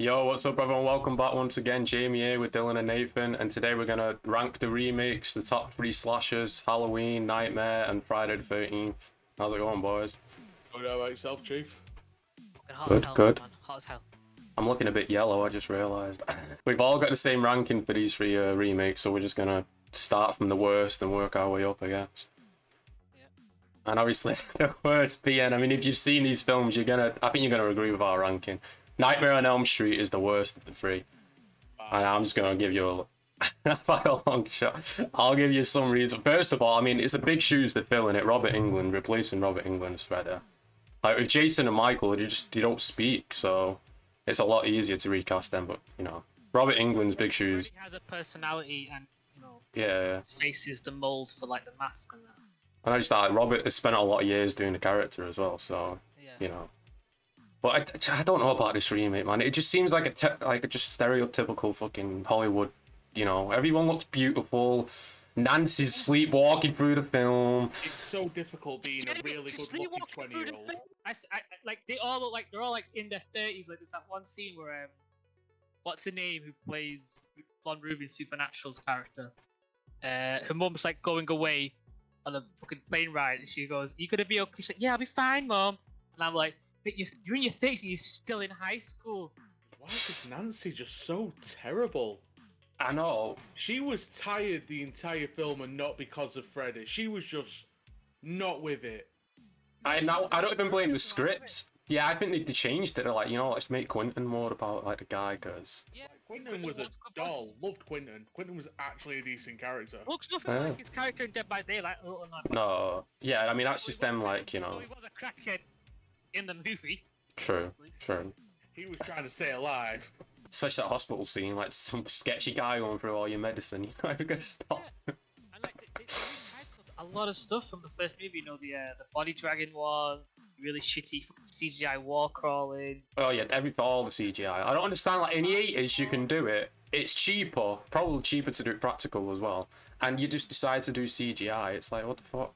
Yo, what's up, everyone? Welcome back once again. Jamie here with Dylan and Nathan, and today we're gonna rank the remakes, the top three slashers: Halloween, Nightmare, and Friday the 13th. How's it going, boys? Good about yourself, Chief. Fucking hot as Good, hell, good. man. Hot as hell. I'm looking a bit yellow. I just realised. We've all got the same ranking for these three remakes, so we're just gonna start from the worst and work our way up, I guess. Yeah. And obviously, the worst being, I mean, if you've seen these films, I think you're gonna agree with our ranking. Nightmare on Elm Street is the worst of the three. And I'm just gonna give you by a long shot. I'll give you some reason. First of all, I mean, it's a big shoes to fill in it. Robert Englund, replacing Robert Englund as Freddy. Like with Jason and Michael, they don't speak, so it's a lot easier to recast them. But you know, Robert Englund's big shoes. He has a personality, and Yeah. his face is the mold for like the mask and that. And I just thought Robert has spent a lot of years doing the character as well, so Yeah. you know. But I don't know about this remake, man. It just seems like a just stereotypical fucking Hollywood. You know, everyone looks beautiful. Nancy's sleepwalking through the film. It's so difficult being a really good-looking 20-year-old. I like they all look like they're all like in their 30s. Like there's that one scene where what's her name who plays Blonde Ruby in Supernatural's character? Her mum's like going away on a fucking plane ride, and she goes, "You gonna be okay?" She's like, "Yeah, I'll be fine, mom." And I'm like, "But you're in your 30s and you're still in high school." Why is Nancy just so terrible? I know. She was tired the entire film, and not because of Freddy. She was just not with it. I don't even blame the script. Yeah, I think they changed it. They're like, let's make Quentin more about like the guy, because Yeah, Quentin was a doll. Loved Quentin. Quentin was actually a decent character. looks nothing like his character in Dead by Daylight. no, yeah, I mean that's just them like He was a crackhead in the movie. True. He was trying to stay alive. Especially that hospital scene, like some sketchy guy going through all your medicine. You're not even gonna stop. Yeah. And like they recycled a lot of stuff from the first movie. You know, the body dragging one, really shitty fucking CGI wall crawling. Oh yeah, all the CGI. I don't understand. Like in the 80s, you can do it. It's cheaper, probably cheaper to do it practical as well. And you just decide to do CGI. It's like, what the fuck?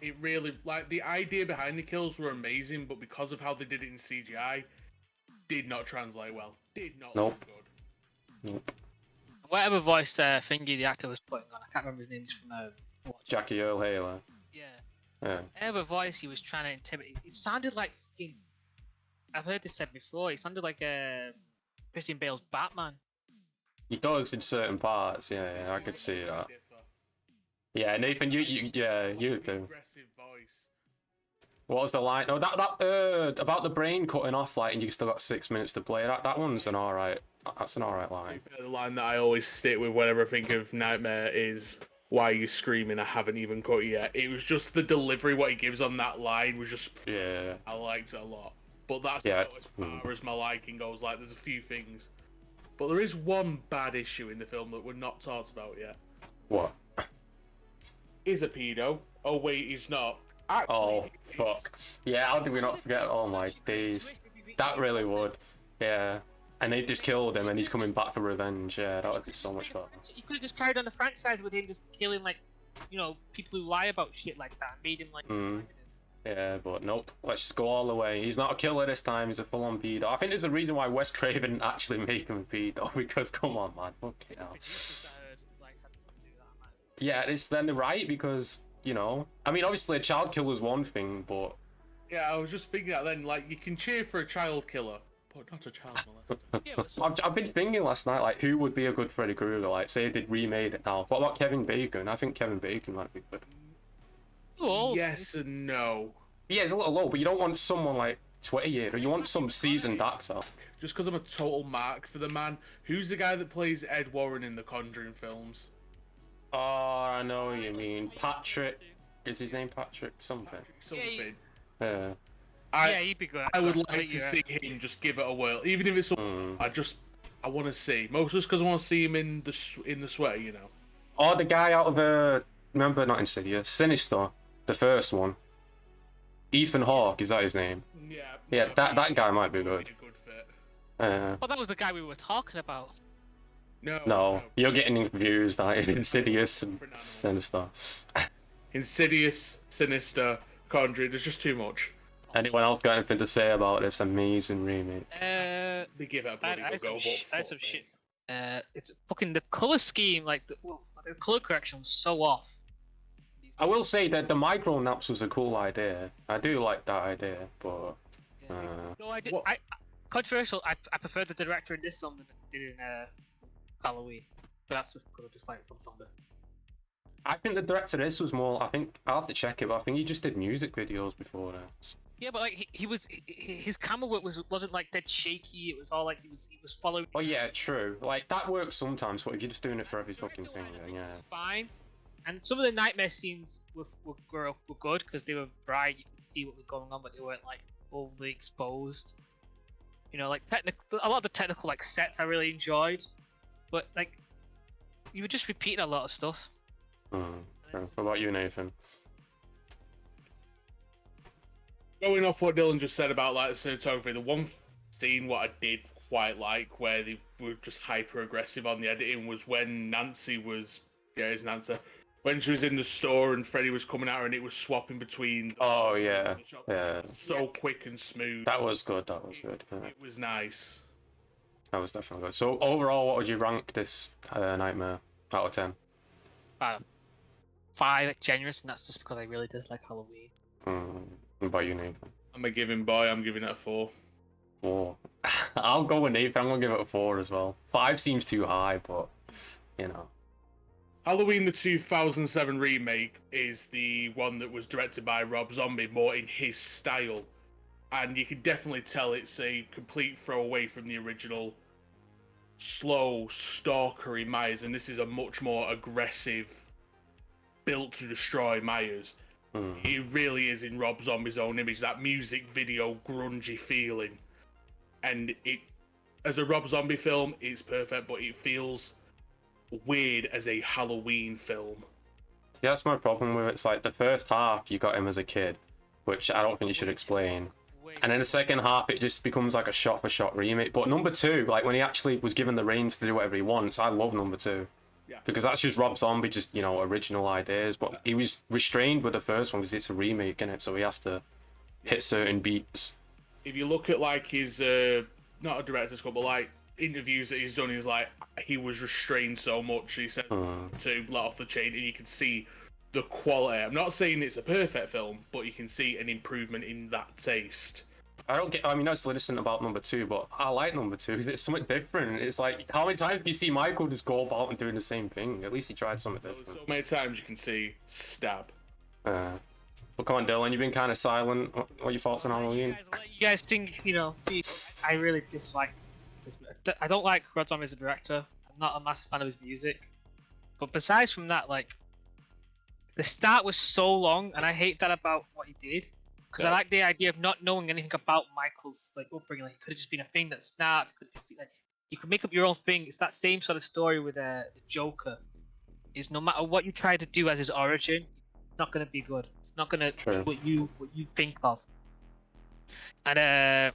It really, like, the idea behind the kills were amazing, but because of how they did it in CGI, did not translate well. Did not look good. Nope. Whatever voice thingy the actor was putting on, I can't remember his name. He's from Watch. Jackie Earl Haley. Yeah. Yeah. Whatever voice he was trying to intimidate, it sounded like fucking. I've heard this said before. It sounded like Christian Bale's Batman. He does in certain parts. Yeah, I could see that. Yeah, Nathan, you do. Aggressive voice. What was the line? No, that about the brain cutting off, like, and you still got 6 minutes to play. That one's an alright. That's an alright line. The line that I always stick with whenever I think of Nightmare is, "Why are you screaming? I haven't even cut yet." It was just the delivery, what he gives on that line was just. Yeah. I liked it a lot, but that's not as far as my liking goes. Like, there's a few things, but there is one bad issue in the film that we're not talked about yet. What? He's a pedo. Oh wait, he's not. Actually, Oh fuck. Yeah, how did we not forget? Oh my days. That really would. Yeah. And they just killed him, and he's coming back for revenge. Yeah, that would be so much fun. You could have just carried on the franchise with him just killing people who lie about shit like that, and made him like. Yeah, but nope. Let's just go all the way. He's not a killer this time. He's a full-on pedo. I think there's a reason why Wes Craven didn't actually make him a pedo, because come on, man. Fucking hell. Yeah, it's then the right, because I mean, obviously a child killer's one thing, but yeah, I was just thinking that then, like, you can cheer for a child killer, but not a child molester. I've been thinking last night, like, who would be a good Freddy Krueger? Like, say they remade it now. What about Kevin Bacon? I think Kevin Bacon might be good. Oh, yes and no. Yeah, it's a little low, but you don't want someone like 20 years, or you want some seasoned actor. Just because I'm a total mark for the man. Who's the guy that plays Ed Warren in the Conjuring films? Oh, I know what you mean. Patrick. Is his name Patrick something? Something. Yeah. Yeah, he'd be good. I would like to see him just give it a whirl, even if it's. I want to see, mostly just because I want to see him in the sweater, Oh, the guy out of remember, not Insidious, Sinister, the first one. Ethan Hawke, is that his name? Yeah. Yeah, that guy might be good. A good fit. Well, that was the guy we were talking about. No, you're getting confused. Like Insidious and Sinister. Insidious, Sinister, Conjuring. There's just too much. Anyone else got anything to say about this amazing remake? They give it a bloody I good go, but had some fuck shit. me. It's fucking the color scheme, like the color correction was so off. I will say that the micro naps was a cool idea. I do like that idea, but No, I did. What- Controversial. I prefer the director in this film than I did in Halloween, but that's just because I dislike from Thunder. I think the director of this was more. I think I'll have to check it, but I think he just did music videos before that. Yeah, but like his camera work wasn't like dead shaky. It was all like he was following. Oh yeah, true. Like that works sometimes, but if you're just doing it for every fucking thing, then yeah. It's fine. And some of the nightmare scenes were good because they were bright. You could see what was going on, but they weren't like overly exposed. You know, like a lot of the technical like sets I really enjoyed, but like you were just repeating a lot of stuff. Yeah. What about you, Nathan? Going off what Dylan just said about like the cinematography, the one scene what I did quite like where they were just hyper aggressive on the editing was when Nancy was it's Nancy when she was in the store and Freddy was coming at her and it was swapping between. Oh yeah, yeah. So quick and smooth. That was good. That was good. Yeah. It was nice. That was definitely good. So overall, what would you rank this Nightmare out of 10? 5 generous, and that's just because I really dislike Halloween. What about you, Nathan? I'm a giving boy. I'm giving it a 4. 4. I'll go with Nathan. I'm gonna give it a 4 as well. 5 seems too high, but you know. Halloween the 2007 remake is the one that was directed by Rob Zombie, more in his style. And you can definitely tell it's a complete throwaway from the original slow, stalkery Myers, and this is a much more aggressive, built to destroy Myers. It really is in Rob Zombie's own image, that music video grungy feeling. And it, as a Rob Zombie film, it's perfect, but it feels weird as a Halloween film. Yeah, that's my problem with it. It's like the first half you got him as a kid, which I don't think you should explain. And then the second half it just becomes like a shot for shot remake. But number 2, like when he actually was given the reins to do whatever he wants, I love number 2. Yeah. Because that's just Rob Zombie, just, you know, original ideas. But he was restrained with the first one because it's a remake, innit? So he has to hit certain beats. If you look at like his, not a director's cut, but like interviews that he's done, he's like, he was restrained so much, he said, to let off the chain, and you can see the quality. I'm not saying it's a perfect film, but you can see an improvement in that taste. I mean, I was listening about number 2, but I like number 2 because it's something different. It's like, how many times do you see Michael just go about and doing the same thing? At least he tried something different. So many times you can see stab. But come on, Dylan, you've been kind of silent. What are your thoughts on Halloween? I'll let you guys think, you know, I really dislike this. I don't like Rob Zombie as a director. I'm not a massive fan of his music. But besides from that, like, the start was so long, and I hate that about what he did. Because I like the idea of not knowing anything about Michael's like upbringing. Like, it could have just been a thing that snapped. It could just be, like, you could make up your own thing. It's that same sort of story with the Joker. Is no matter what you try to do as his origin, it's not going to be good. It's not going to be what you think of. And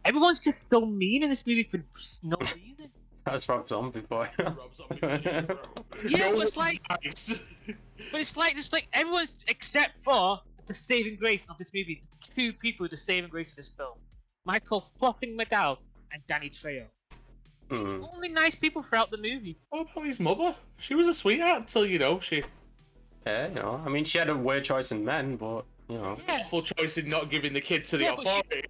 everyone's just so mean in this movie for no reason. That's Rob Zombie, boy. Rob Zombie, Yeah, no but it's like, nice. but it's like just like everyone except for the saving grace of this movie. The 2 people who are the saving grace of this film: Michael fucking McDowell and Danny Trejo. Only nice people throughout the movie. What about his mother? She was a sweetheart until, you know, she... Yeah, you know, I mean, she had a weird choice in men, but, you know. Yeah. Awful choice in not giving the kid to the Yeah, but she- authorities.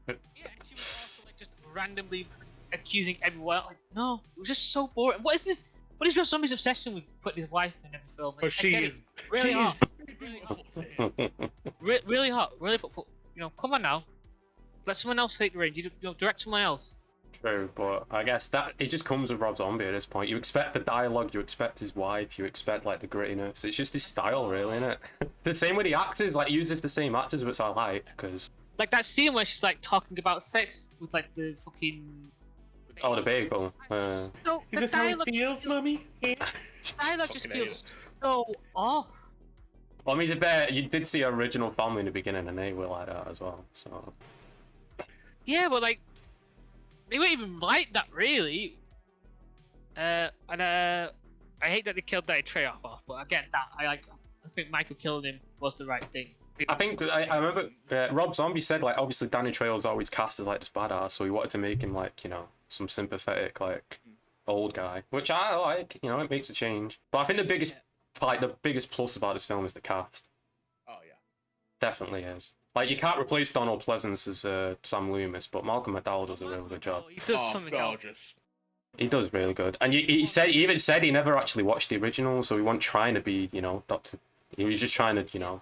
Yeah, and she was also like just randomly accusing everyone. Like, no, it was just so boring. What is this? What is Rob Zombie's obsession with putting his wife in every film? Like, But she I get is... it. Really she hot. is beautiful to him. Really hot. Really, but, you know, come on now. Let someone else take the reins. You know, direct someone else. True, but I guess that it just comes with Rob Zombie at this point. You expect the dialogue, you expect his wife, you expect like the grittiness. It's just his style, really, isn't it? The same with the actors, like he uses the same actors, which I like because. Like that scene where she's like talking about sex with like the fucking. Oh, the bagel. No, Is the this how it dialogue feels, mummy? dialogue just Fucking feels so off. Well, I mean, to be fair, you did see original family in the beginning, and they were like that as well. So. Yeah, but like, they weren't even like that really. I hate that they killed that Trejoff off, but again, that I think Michael killing him was the right thing. I think I remember Rob Zombie said like obviously Danny Trejo's always cast as like this badass, so he wanted to make him like some sympathetic like old guy, which I like. It makes a change. But I think the biggest plus about this film is the cast. Oh yeah, Definitely is. Like you can't replace Donald Pleasance as Sam Loomis, but Malcolm McDowell does a really good job. He does something else. gorgeous. He does really good, and he even said he never actually watched the original, so he wasn't trying to be Doctor. He was just trying to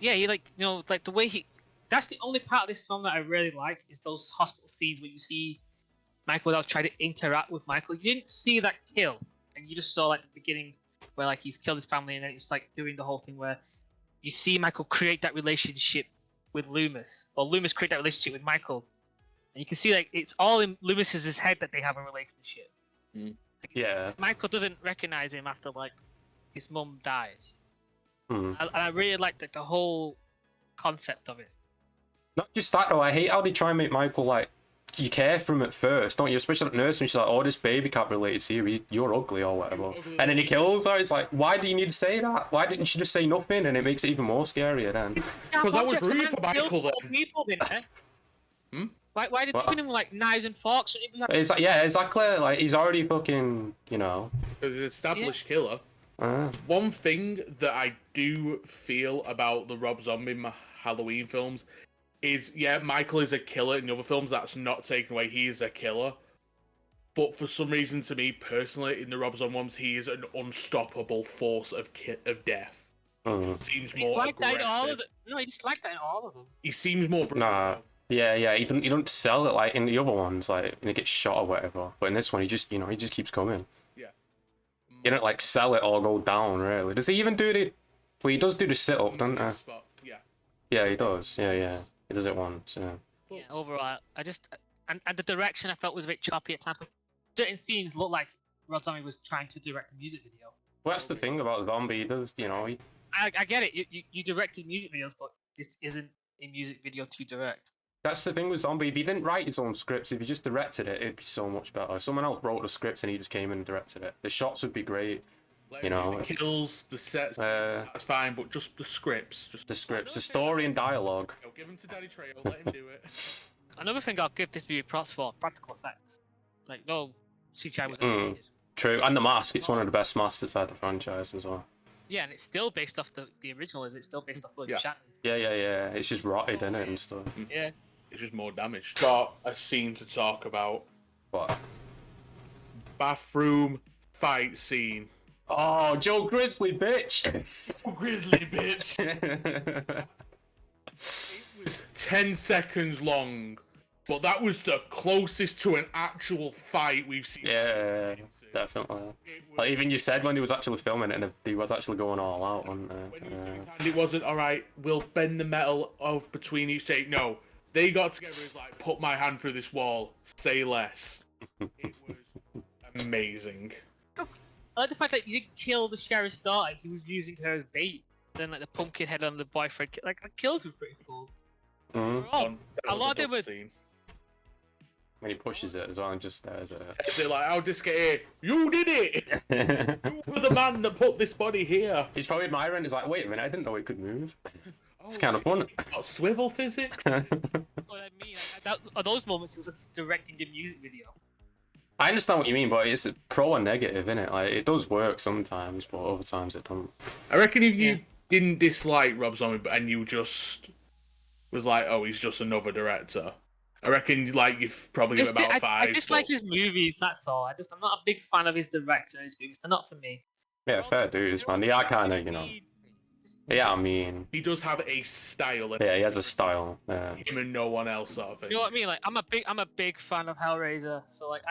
Yeah, he like the way he. That's the only part of this film that I really like is those hospital scenes where you see Michael without trying to interact with Michael. You didn't see that kill, and you just saw like the beginning where like he's killed his family, and then it's like doing the whole thing where you see Michael create that relationship with Loomis, or Loomis create that relationship with Michael, and you can see like it's all in Loomis's head that they have a relationship. Like, Yeah. Michael doesn't recognize him after like his mum dies. Hmm. And I really liked the whole concept of it. Not just that though. I hate how they try and make Michael like you care for him at first, don't you? Especially that nurse when she's like, "Oh, this baby can't relate to you. You're ugly or whatever." And then he kills her. It's like, why do you need to say that? Why didn't she just say nothing? And it makes it even more scarier then. Because I was rooting for Michael then. People, didn't they? Why did they give him like knives and forks? It's like, yeah, exactly. Like he's already fucking, Because he's an established killer. One thing that I do feel about the Rob Zombie Halloween films is, yeah, Michael is a killer. In the other films, that's not taken away. He is a killer. But for some reason, to me personally, in the Rob Zombie ones, he is an unstoppable force of death. He seems more like that in all aggressive. of them. No, he just like that in all of them. He seems more brutal. Nah. Yeah. He don't sell it like in the other ones, like and he gets shot or whatever. But in this one, he just keeps coming. Yeah. He don't like sell it or go down really. Does he even do the? Well, he does do the sit up, doesn't he? Yeah. Yeah, he does. Yeah. He does it once. Yeah. Yeah, overall, I just and the direction I felt was a bit choppy at times. Like, certain scenes looked like Rob Zombie was trying to direct a music video. Well, that's the thing about Zombie. He does, he. I get it. You directed music videos, but this isn't a music video to direct. That's the thing with Zombie. If he didn't write his own scripts, if he just directed it, it'd be so much better. If someone else wrote the scripts and he just came in and directed it, the shots would be great. The kills, the sets, that's fine, but just the scripts. Just the scripts, the story and dialogue. Give him to Danny Trejo, let him do it. Another thing I'll give this movie props for: practical effects. Like no CGI was ever needed. True, and the mask. It's one of the best masks inside the franchise as well. Yeah, and it's still based off the original. Is it still based off William Shatner's? Yeah. It's just rotted in it and stuff. Yeah. It's just more damage. Got a scene to talk about. What? Bathroom fight scene. Oh, Joe Grizzly, bitch! Grizzly, bitch! It was 10 seconds long, but that was the closest to an actual fight we've seen. Yeah, definitely. Like, even you said when he was actually filming it and he was actually going all out, wasn't it? It wasn't, alright, we'll bend the metal between each take. No, they got together and was like, put my hand through this wall, say less. It was amazing. I like the fact that he didn't kill the sheriff's daughter. He was using her as bait. Then like the pumpkin head on the boyfriend. Like the kills were pretty cool. A lot of them were. When he pushes it as well and just stares at it. They're like, how'd this get here? You did it! You were the man that put this body here. He's probably admiring. He's like, wait a minute, I didn't know it could move. It's kind of fun. Got swivel physics? What I mean, are those moments of directing the music video. I understand what you mean, but it's pro and negative, isn't it? Like it does work sometimes, but other times it don't. I reckon if you didn't dislike Rob Zombie and you just was like, oh, he's just another director, I reckon like you've probably give it about 5. I just like his movies. That's all. I'm not a big fan of his director and his movies. They're not for me. Yeah, fair dues, man. They are kind of, Yeah, I mean. He does have a style. Yeah, he has a style. Yeah. Him and no one else, sort of thing. You know what I mean? Like I'm a big fan of Hellraiser, so like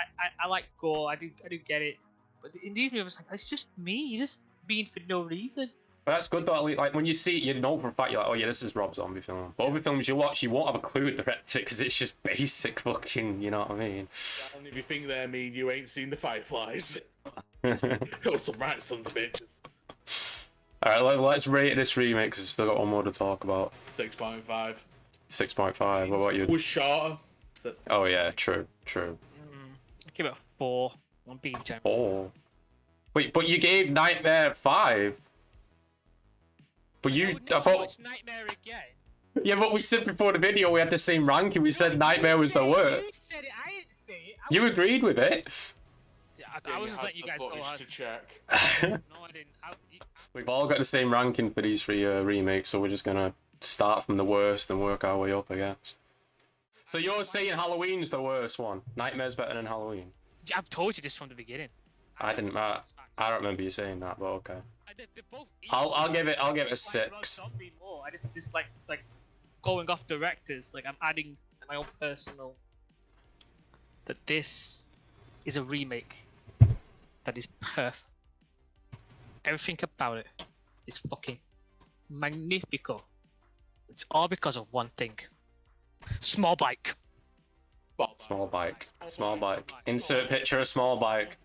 I like gore. I do get it, but in these movies, like it's just me. You're just being for no reason. But that's good though. Like when you see it, you know for a fact you're like, oh yeah, this is Rob Zombie film. But other films you watch, you won't have a clue who directed it because it's just basic fucking. You know what I mean? Yeah, and if you think they're mean, you ain't seen the Fireflies. Or some right sons of bitches. Alright, let's rate this remake because we've still got one more to talk about. 6.5. 6.5. What about you? It was shorter. Oh yeah, true. I give it a 4. I'm being generous. 4. Wait, but you gave Nightmare 5. But I you, would I never thought, watch Nightmare again. yeah, but we said before the video we had the same ranking. We said No, Nightmare you was the said it, worst. You said it. I didn't say it. You agreed with it. Yeah, I Danny was just has letting you the guys go. footage to check. No, I didn't. We've all got the same ranking for these three remakes, so we're just gonna start from the worst and work our way up, I guess. So you're saying Halloween's the worst one? Nightmare's better than Halloween? I've told you this from the beginning. I didn't. I don't remember you saying that, but okay. They're both I'll give it a dislike Rob 6. Zombie more. I just dislike like going off directors. Like I'm adding my own personal. That this is a remake that is perfect. Everything about it is fucking magnifico. It's all because of one thing. Small bike. Small bike. Small bike. Insert picture of small bike.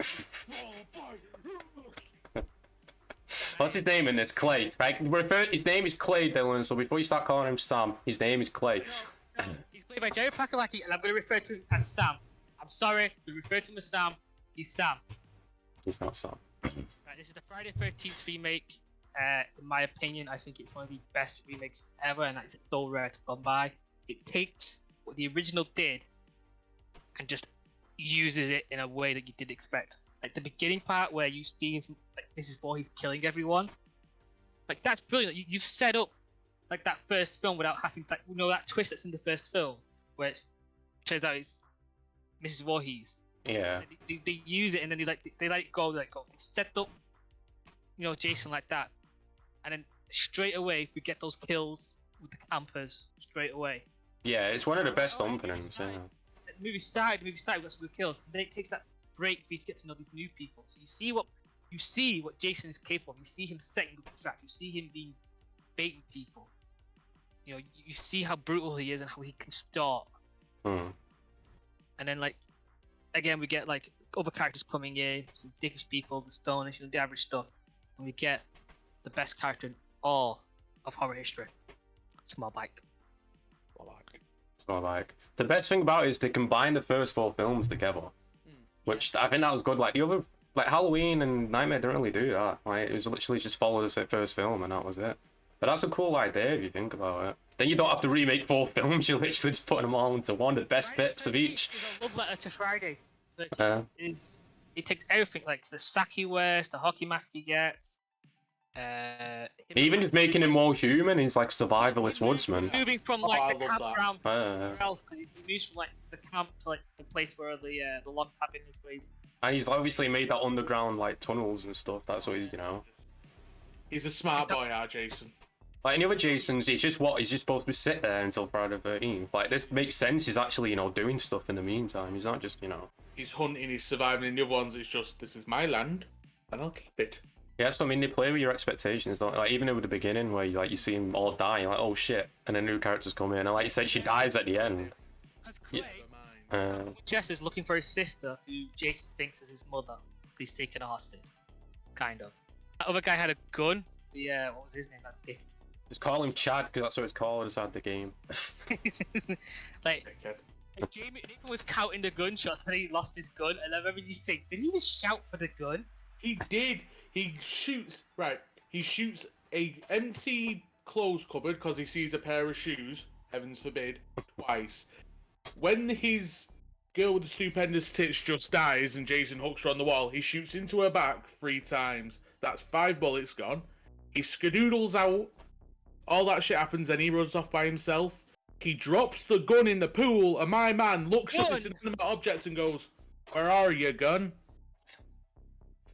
What's his name in this? Clay. Right? His name is Clay, Dylan, so before you start calling him Sam, his name is Clay. No, he's played by Jerry Pakalaki, and I'm going to refer to him as Sam. I'm sorry, we refer to him as Sam. He's Sam. He's not Sam. Right, this is the Friday 13th remake. In my opinion, I think it's one of the best remakes ever, and it's so rare to come by. It takes what the original did and just uses it in a way that you didn't expect. Like the beginning part where you see like Mrs. Voorhees killing everyone. Like that's brilliant. You've set up like that first film without having like that twist that's in the first film where it turns out it's Mrs. Voorhees. Yeah. They use it and then they let it go. They set up Jason like that, and then straight away we get those kills with the campers straight away. Yeah, it's one of the best openings. Yeah. The movie started. We got some good kills. And then it takes that break for you to get to know these new people. So you see what Jason is capable of. You see him setting the trap. You see him being baiting people. You see how brutal he is and how he can stalk. Hmm. And then again we get other characters coming in, some dickish people, the Stonish, the average stuff, and we get the best character in all of horror history. Small bike. Small bike. The best thing about it is they combine the first 4 films together. Which I think that was good. Like the other, Halloween and Nightmare didn't really do that. Like it was literally just follow the first film and that was it. But that's a cool idea if you think about it. Then you don't have to remake 4 films. You're literally just putting them all into one. The best bits of each. It's a love letter to Friday. It takes everything, like the sack he wears, the hockey mask he gets. Even just making him more human. He's like survivalist woodsman. Moving from the campground to health, because he moves from the camp to the place where the log cabin is. And he's obviously made that underground tunnels and stuff. That's what he's He's a smart boy, Jason. Like in the other Jasons, he's just supposed to sit there until Friday the 13th. Like this makes sense. He's actually doing stuff in the meantime. He's not just He's hunting. He's surviving. In the other ones, it's just this is my land, and I'll keep it. Yeah, so I mean, they play with your expectations, don't they? Like even with the beginning where you see them all die, you're like, oh shit, and then new characters come in, and like you said, she dies at the end. That's Clay. Jess is looking for his sister, who Jason thinks is his mother. He's taken a hostage, kind of. That other guy had a gun. What was his name? That dick. Just call him Chad because that's what it's called inside the game. Jamie Nathan was counting the gunshots, and he lost his gun. And I remember you saying, "Did he just shout for the gun?" He did. He shoots a empty clothes cupboard because he sees a pair of shoes. Heavens forbid, twice. When his girl with the stupendous tits just dies and Jason hooks her on the wall, he shoots into her back 3 times. That's 5 bullets gone. He skadoodles out. All that shit happens, and he runs off by himself. He drops the gun in the pool, and my man looks at this inanimate object and goes, "Where are you, gun?"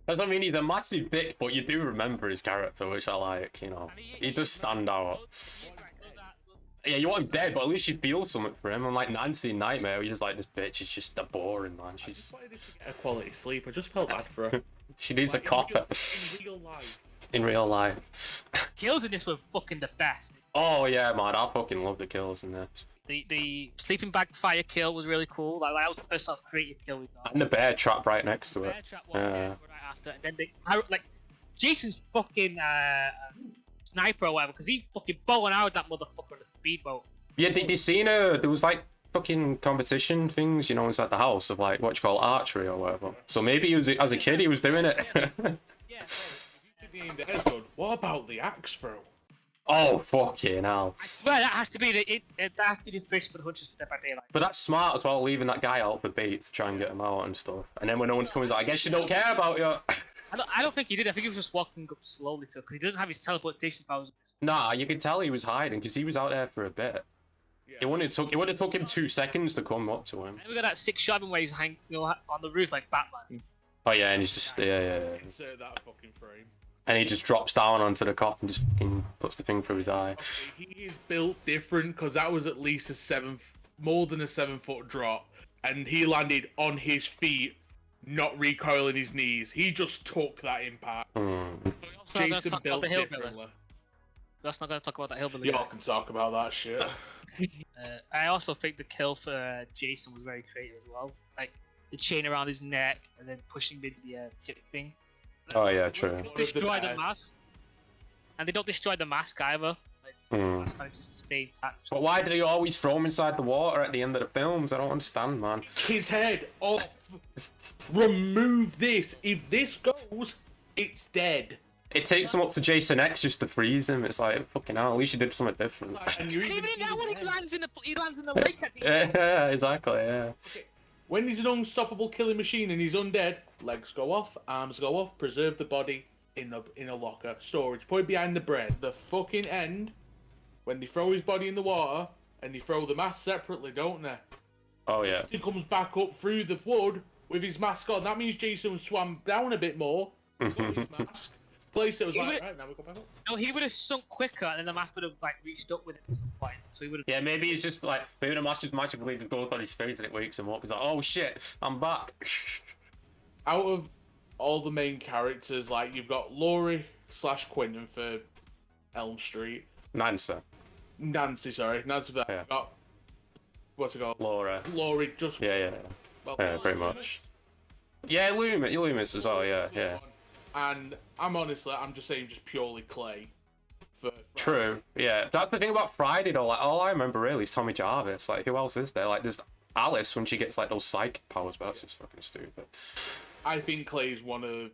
That's what I mean. He's a massive dick, but you do remember his character, which I like. He does stand out. Yeah, you want him dead, but at least you feel something for him. Unlike Nancy in Nightmare, he's just like, this bitch is just a boring, man. I just wanted her to get a quality sleep. I just felt bad for her. She needs a copper. In real life. In real life. Kills in this were fucking the best. Oh yeah, man, I fucking love the kills in this. The sleeping bag fire kill was really cool. That was the first sort of creative kill we got. And the bear trap right next to it. Bear trap one right after, and then Jason's fucking sniper or whatever, because he fucking bow and arrowed that motherfucker on a speedboat. Yeah, they seen there was fucking competition things, inside the house of what you call archery or whatever. So maybe he was, as a kid, he was doing it. Yeah. What about the axe throw? Oh, fucking hell. I swear that has to be that has to be the inspiration for the Hunters for Dead by Daylight. But that's smart as well, leaving that guy out for bait to try and get him out and stuff. And then when no one's coming, he's like, I guess you don't care about you. I don't think he did. I think he was just walking up slowly to it because he doesn't have his teleportation powers. Nah, you can tell he was hiding because he was out there for a bit. Yeah. It would have took him 2 seconds to come up to him. And we got that sick shot of him where he's hanging, on the roof like Batman. Oh yeah, and he's just yeah. Insert that fucking frame. And he just drops down onto the cop and just fucking puts the thing through his eye. Okay, he is built different because that was at least more than a 7-foot drop, and he landed on his feet, not recoiling his knees. He just took that impact. Jason built differently. That's not going to talk about that hillbilly. Y'all can talk about that shit. I also think the kill for Jason was very creative as well. Like the chain around his neck and then pushing him into the tip thing. Oh yeah, true. They don't destroy the mask, and they don't destroy the mask either. Like, the mask manages to stay intact. But why did he always throw him inside the water at the end of the films? I don't understand, man. His head off. Remove this. If this goes, it's dead. It takes him up to Jason X just to freeze him. It's like, fucking hell, at least you did something different. And Even in that one, he lands in the lake at the end. Yeah, exactly, yeah. When he's an unstoppable killing machine and he's undead, legs go off, arms go off, preserve the body in a locker, storage, put it behind the bread. The fucking end, when they throw his body in the water and they throw the mask separately, don't they? Oh yeah. He comes back up through the wood with his mask on. That means Jason swam down a bit more. Got his mask. Place it was like, right, now we go back up. No, he would have sunk quicker, and then the mask would have like reached up with him at some point. So he would have. Yeah, maybe it's just like, maybe the mask just magically just goes on his face and it wakes him up. He's like, oh shit, I'm back. Out of all the main characters, like you've got Laurie / Quentin for Elm Street. Nancy. Nancy, sorry. Nancy for that. Yeah. Got, what's it called? Laura. Laurie, just... Yeah. Well, Yeah, pretty much. Yeah, Loomis as well, yeah. And I'm just saying just purely Clay. For True, yeah. That's the thing about Friday though, like, all I remember really is Tommy Jarvis. Like, who else is there? Like, there's Alice when she gets, like, those psychic powers, but that's just fucking stupid. I think Clay's one of...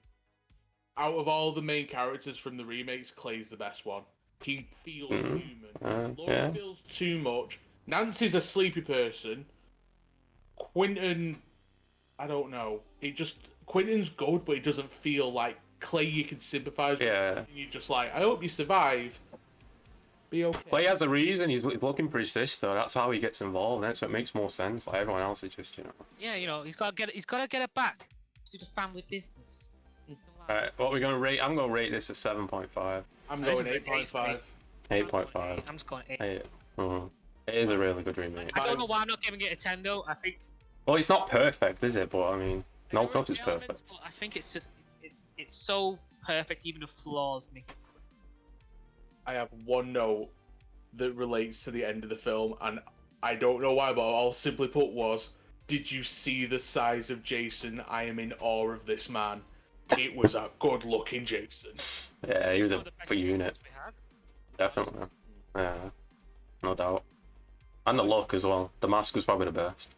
Out of all the main characters from the remakes, Clay's the best one. He feels human. Laurie feels too much. Nancy's a sleepy person. Quentin... I don't know. Quentin's good, but it doesn't feel like Clay you can sympathise with. Yeah. And you're just like, I hope you survive. Be okay. Clay has a reason, he's looking for his sister, that's how he gets involved, and so it makes more sense. Like, everyone else is just, Yeah, he's got to get it back. Do the family business. Alright, what are we gonna rate? I'm gonna rate this as 7.5. I'm going 8.5. 8.5. I'm just going 8. 8. It is a really good remake. I don't know why I'm not giving it a 10 though. I think. Well, it's not perfect, is it? But I mean, no stuff is perfect. But I think it's just it's so perfect, even the flaws make it. I have one note that relates to the end of the film, and I don't know why, but all simply put was, did you see the size of Jason? I am in awe of this man. It was a good-looking Jason. Yeah, he was a big unit. Definitely. Yeah, no doubt. And the look as well. The mask was probably the best.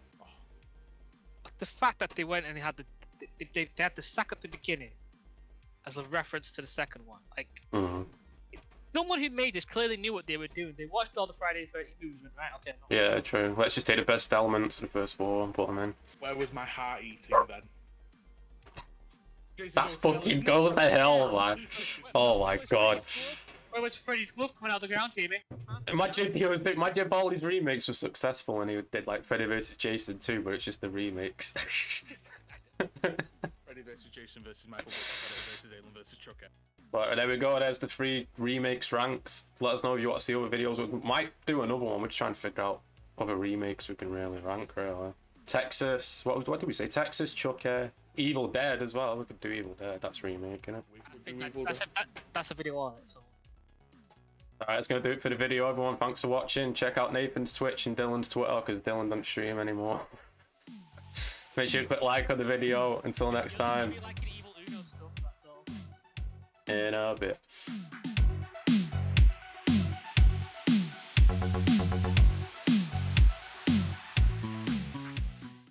The fact that they went and they had they had the sack at the beginning as a reference to the second one. Like, no one who made this clearly knew what they were doing. They watched all the Friday the 13th movies and went, right, okay. No. Yeah, true. Let's just take the best elements of the first 4 and put them in. Where was my heart eating then? Jason That's fucking goes the hell, man. Oh my god. Where was Freddy's glove coming out of the ground, Jamie? Huh? Imagine if all these remakes were successful and he did like Freddy vs Jason 2, but it's just the remakes. Freddy vs Jason vs Michael vs Alien vs Chucker. But there we go, there's the 3 remakes ranks. Let us know if you want to see other videos. We might do another one. We're just trying to figure out other remakes we can really rank, really. Texas, what did we say? Texas, Chucky, Evil Dead as well. We could do Evil Dead, that's remake, isn't it? That's a video on it, so. Alright, that's going to do it for the video, everyone. Thanks for watching. Check out Nathan's Twitch and Dylan's Twitter, because Dylan doesn't stream anymore. Make sure you click like on the video. Until next time. In a bit.